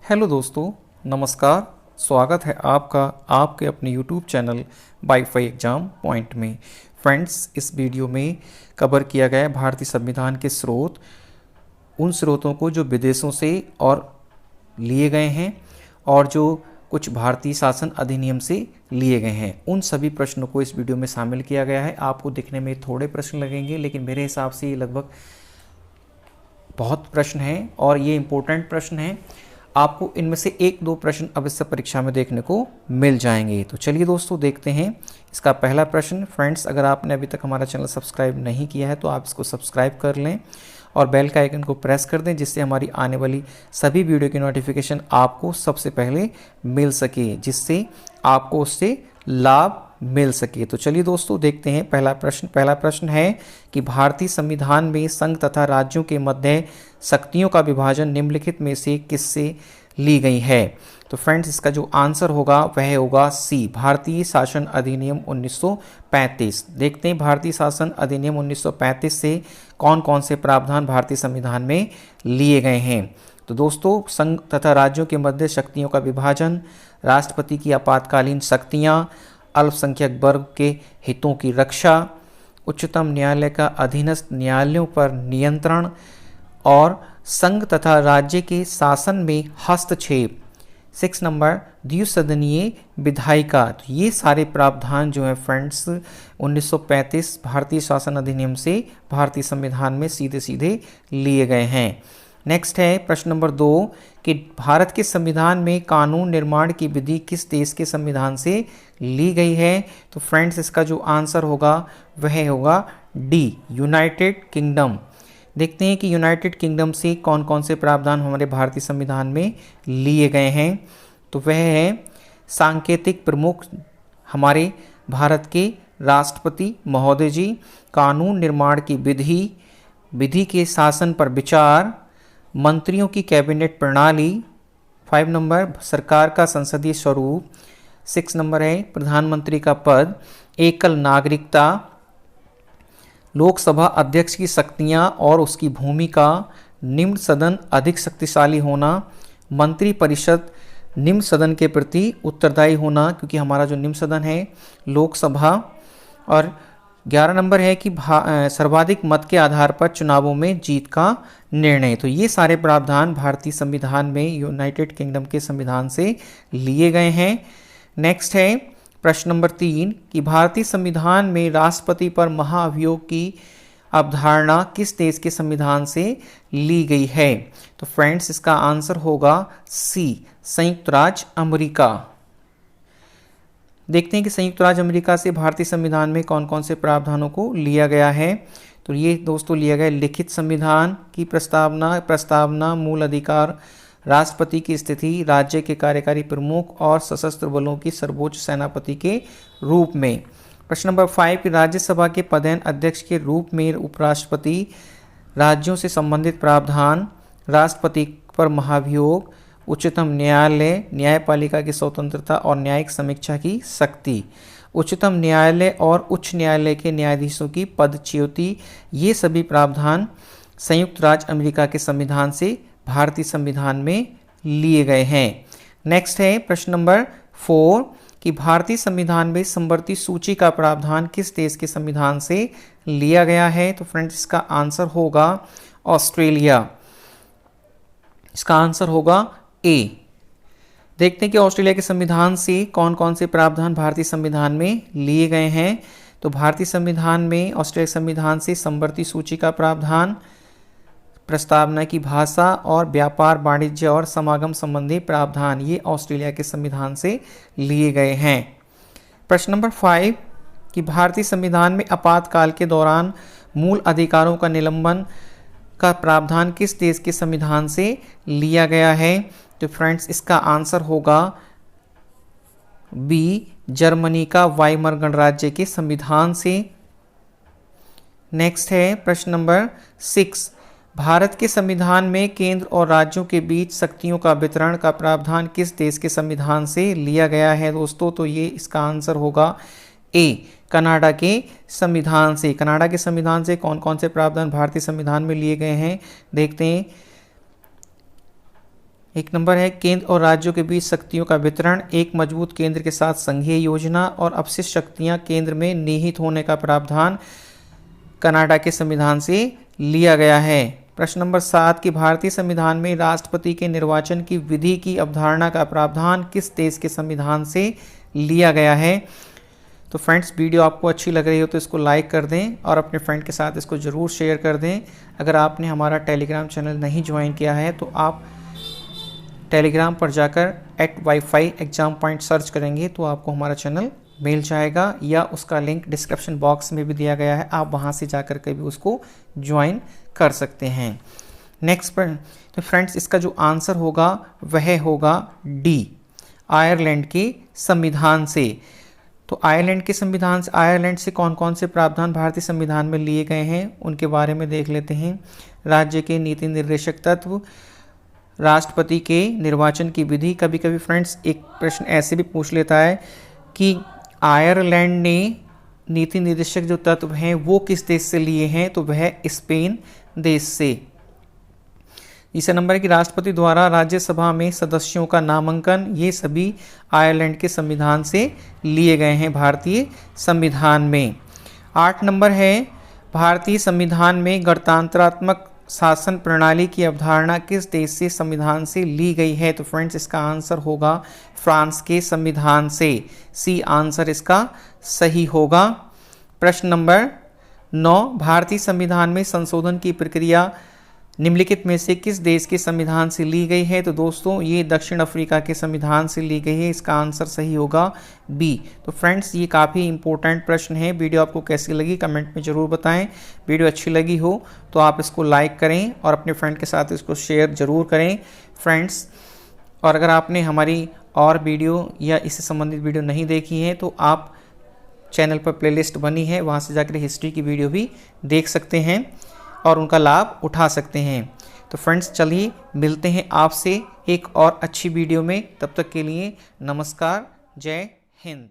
Hello दोस्तों, नमस्कार। स्वागत है आपका आपके अपने YouTube channel wifi exam point में। फ्रेंड्स, इस वीडियो में कवर किया गया है भारतीय संविधान के स्रोत, उन स्रोतों को जो विदेशों से और लिए गए हैं और जो कुछ भारतीय शासन अधिनियम से लिए गए हैं। उन सभी प्रश्नों को इस वीडियो में शामिल किया गया है। आपको दिखने में थोड़े प्रश्न लगेंगे, लेकिन मेरे हिसाब से ये लगभग बहुत प्रश्न हैं और ये इम्पोर्टेंट प्रश्न हैं। आपको इनमें से एक दो प्रश्न अवश्य परीक्षा में देखने को मिल जाएंगे। तो चलिए दोस्तों, देखते हैं इसका पहला प्रश्न। फ्रेंड्स, अगर आपने अभी तक हमारा चैनल सब्सक्राइब नहीं किया है तो आप इसको सब्सक्राइब कर लें और बेल का आइकन को प्रेस कर दें, जिससे हमारी आने वाली सभी वीडियो की नोटिफिकेशन आपको सबसे पहले मिल सके, जिससे आपको उससे लाभ मिल सके। तो चलिए दोस्तों, देखते हैं पहला प्रश्न। पहला प्रश्न है कि भारतीय संविधान में संघ तथा राज्यों के मध्य शक्तियों का विभाजन निम्नलिखित में से किससे ली गई है? तो फ्रेंड्स, इसका जो आंसर होगा वह होगा सी, भारतीय शासन अधिनियम 1935। देखते हैं भारतीय शासन अधिनियम 1935 से कौन कौन से प्रावधान भारतीय संविधान में लिए गए हैं। तो दोस्तों, संघ तथा राज्यों के मध्य शक्तियों का विभाजन, राष्ट्रपति की आपातकालीन शक्तियाँ, अल्पसंख्यक वर्ग के हितों की रक्षा, उच्चतम न्यायालय का अधीनस्थ न्यायालयों पर नियंत्रण और संघ तथा राज्य के शासन में हस्तक्षेप। 6 नंबर, द्विसदनीय विधायिका। तो ये सारे प्रावधान जो हैं फ्रेंड्स 1935 भारतीय शासन अधिनियम से भारतीय संविधान में सीधे सीधे लिए गए हैं। नेक्स्ट है प्रश्न नंबर 2 कि भारत के संविधान में कानून निर्माण की विधि किस देश के संविधान से ली गई है? तो फ्रेंड्स, इसका जो आंसर होगा वह होगा डी, यूनाइटेड किंगडम। देखते हैं कि यूनाइटेड किंगडम से कौन कौन से प्रावधान हमारे भारतीय संविधान में लिए गए हैं। तो वह है सांकेतिक प्रमुख, हमारे भारत के राष्ट्रपति महोदय जी, कानून निर्माण की विधि के शासन पर विचार, मंत्रियों की कैबिनेट प्रणाली। 5 नंबर, सरकार का संसदीय स्वरूप। 6 नंबर है प्रधानमंत्री का पद, एकल नागरिकता, लोकसभा अध्यक्ष की शक्तियां और उसकी भूमिका, निम्न सदन अधिक शक्तिशाली होना, मंत्री परिषद निम्न सदन के प्रति उत्तरदायी होना, क्योंकि हमारा जो निम्न सदन है लोकसभा। और 11 नंबर है कि सर्वाधिक मत के आधार पर चुनावों में जीत का निर्णय। तो ये सारे प्रावधान भारतीय संविधान में यूनाइटेड किंगडम के संविधान से लिए गए हैं। नेक्स्ट है प्रश्न नंबर 3 कि भारतीय संविधान में राष्ट्रपति पर महाअभियोग की अवधारणा किस देश के संविधान से ली गई है? तो फ्रेंड्स, इसका आंसर होगा सी, संयुक्त राज्य अमेरिका। देखते हैं कि संयुक्त राज्य अमेरिका से भारतीय संविधान में कौन कौन से प्रावधानों को लिया गया है। तो ये दोस्तों लिया गया लिखित संविधान की प्रस्तावना, मूल अधिकार, राष्ट्रपति की स्थिति, राज्य के कार्यकारी प्रमुख और सशस्त्र बलों की सर्वोच्च सेनापति के रूप में। प्रश्न नंबर 5 कि राज्यसभा के पदेन अध्यक्ष के रूप में उपराष्ट्रपति, राज्यों से संबंधित प्रावधान, राष्ट्रपति पर महाभियोग, उच्चतम न्यायालय, न्यायपालिका की स्वतंत्रता और न्यायिक समीक्षा की शक्ति, उच्चतम न्यायालय और उच्च न्यायालय के न्यायाधीशों की पदच्युति। ये सभी प्रावधान संयुक्त राज्य अमेरिका के संविधान से भारतीय संविधान में लिए गए हैं। नेक्स्ट है प्रश्न नंबर 4 कि भारतीय संविधान में समवर्ती सूची का प्रावधान किस देश के संविधान से लिया गया है? तो फ्रेंड्स, इसका आंसर होगा ऑस्ट्रेलिया। इसका आंसर होगा ए। देखते हैं कि ऑस्ट्रेलिया के संविधान से कौन कौन से प्रावधान भारतीय संविधान में लिए गए हैं। तो भारतीय संविधान में ऑस्ट्रेलिया संविधान से समवर्ती सूची का प्रावधान, प्रस्तावना की भाषा और व्यापार, वाणिज्य और समागम संबंधी प्रावधान, ये ऑस्ट्रेलिया के संविधान से लिए गए हैं। प्रश्न नंबर 5 कि भारतीय संविधान में आपातकाल के दौरान मूल अधिकारों का निलंबन का प्रावधान किस देश के संविधान से लिया गया है? तो फ्रेंड्स, इसका आंसर होगा बी, जर्मनी का वाइमर गणराज्य के संविधान से। नेक्स्ट है प्रश्न नंबर 6 भारत के संविधान में केंद्र और राज्यों के बीच शक्तियों का वितरण का प्रावधान किस देश के संविधान से लिया गया है दोस्तों? तो ये इसका आंसर होगा ए, कनाडा के संविधान से। कनाडा के संविधान से कौन कौन से प्रावधान भारतीय संविधान में लिए गए हैं देखते हैं। एक नंबर है केंद्र और राज्यों के बीच शक्तियों का वितरण, एक मजबूत केंद्र के साथ संघीय योजना और अपशिष्ट शक्तियां केंद्र में निहित होने का प्रावधान कनाडा के संविधान से लिया गया है। प्रश्न नंबर 7 कि भारतीय संविधान में राष्ट्रपति के निर्वाचन की विधि की अवधारणा का प्रावधान किस देश के संविधान से लिया गया है। तो फ्रेंड्स, वीडियो आपको अच्छी लग रही हो तो इसको लाइक कर दें और अपने फ्रेंड के साथ इसको ज़रूर शेयर कर दें। अगर आपने हमारा टेलीग्राम चैनल नहीं ज्वाइन किया है तो आप टेलीग्राम पर जाकर @wi5 एग्जाम पॉइंट सर्च करेंगे तो आपको हमारा चैनल मिल जाएगा, या उसका लिंक डिस्क्रिप्शन बॉक्स में भी दिया गया है, आप वहां से जाकर के भी उसको ज्वाइन कर सकते हैं। नेक्स्ट पर तो फ्रेंड्स, इसका जो आंसर होगा वह होगा डी, आयरलैंड के संविधान से। तो आयरलैंड के संविधान से, आयरलैंड से कौन कौन से प्रावधान भारतीय संविधान में लिए गए हैं उनके बारे में देख लेते हैं। राज्य के नीति निर्देशक तत्व, राष्ट्रपति के निर्वाचन की विधि। कभी कभी फ्रेंड्स एक प्रश्न ऐसे भी पूछ लेता है कि आयरलैंड ने नीति निर्देशक जो तत्व हैं वो किस देश से लिए हैं, तो वह स्पेन देश से। तीसरा नंबर है कि राष्ट्रपति द्वारा राज्यसभा में सदस्यों का नामांकन, ये सभी आयरलैंड के संविधान से लिए गए हैं भारतीय संविधान में। 8 नंबर है भारतीय संविधान में गणतंत्रात्मक शासन प्रणाली की अवधारणा किस देश से संविधान से ली गई है। तो फ्रेंड्स, इसका आंसर होगा फ्रांस के संविधान से। सी आंसर इसका सही होगा। प्रश्न नंबर 9 भारतीय संविधान में संशोधन की प्रक्रिया निम्नलिखित में से किस देश के संविधान से ली गई है। तो दोस्तों, ये दक्षिण अफ्रीका के संविधान से ली गई है, इसका आंसर सही होगा बी। तो फ्रेंड्स, ये काफ़ी इंपॉर्टेंट प्रश्न है। वीडियो आपको कैसी लगी कमेंट में ज़रूर बताएं। वीडियो अच्छी लगी हो तो आप इसको लाइक करें और अपने फ्रेंड के साथ इसको शेयर ज़रूर करें फ्रेंड्स। और अगर आपने हमारी और वीडियो या इससे संबंधित वीडियो नहीं देखी है तो आप चैनल पर प्लेलिस्ट बनी है, वहाँ से जाकर हिस्ट्री की वीडियो भी देख सकते हैं और उनका लाभ उठा सकते हैं। तो फ्रेंड्स, चलिए मिलते हैं आपसे एक और अच्छी वीडियो में। तब तक के लिए नमस्कार, जय हिंद।